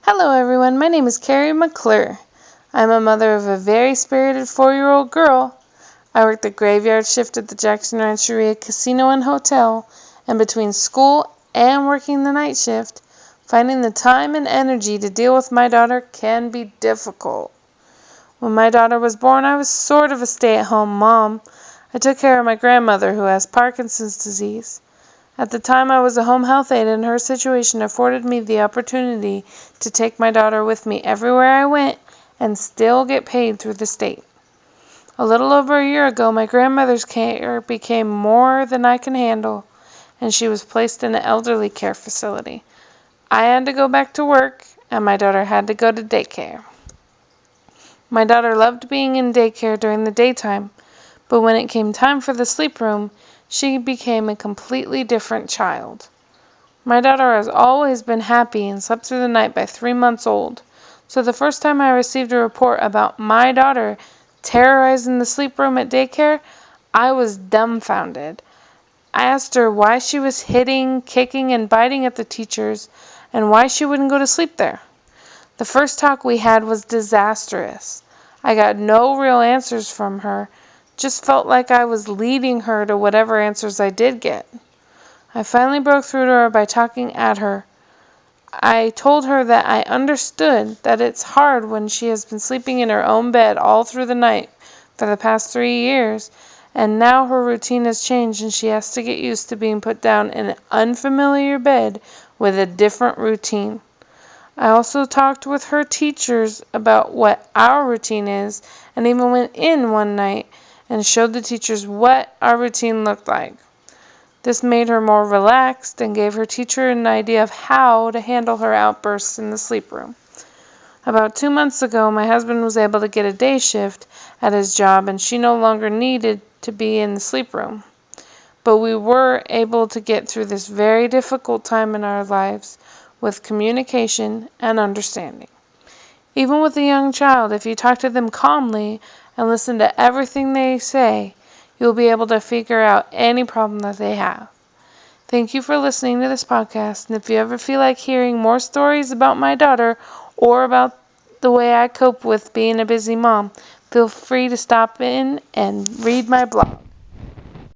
Hello everyone, my name is Carrie McClure. I'm a mother of a very spirited 4-year-old girl. I work the graveyard shift at the Jackson Rancheria Casino and Hotel, and between school and working the night shift, finding the time and energy to deal with my daughter can be difficult. When my daughter was born, I was sort of a stay-at-home mom. I took care of my grandmother who has Parkinson's disease. At the time, I was a home health aide, and her situation afforded me the opportunity to take my daughter with me everywhere I went and still get paid through the state. A little over a year ago, my grandmother's care became more than I can handle, and she was placed in an elderly care facility. I had to go back to work, and my daughter had to go to daycare. My daughter loved being in daycare during the daytime, but when it came time for the sleep room, she became a completely different child. My daughter has always been happy and slept through the night by 3 months old, so the first time I received a report about my daughter terrorizing the sleep room at daycare, I was dumbfounded. I asked her why she was hitting, kicking, and biting at the teachers, and why she wouldn't go to sleep there. The first talk we had was disastrous. I got no real answers from her, just felt like I was leading her to whatever answers I did get. I finally broke through to her by talking at her. I told her that I understood that it's hard when she has been sleeping in her own bed all through the night for the past 3 years, and now her routine has changed and she has to get used to being put down in an unfamiliar bed with a different routine. I also talked with her teachers about what our routine is, and even went in one night and showed the teachers what our routine looked like. This made her more relaxed and gave her teacher an idea of how to handle her outbursts in the sleep room. About 2 months ago, my husband was able to get a day shift at his job, and she no longer needed to be in the sleep room. But we were able to get through this very difficult time in our lives with communication and understanding. Even with a young child, if you talk to them calmly and listen to everything they say, you'll be able to figure out any problem that they have. Thank you for listening to this podcast, and if you ever feel like hearing more stories about my daughter or about the way I cope with being a busy mom, feel free to stop in and read my blog.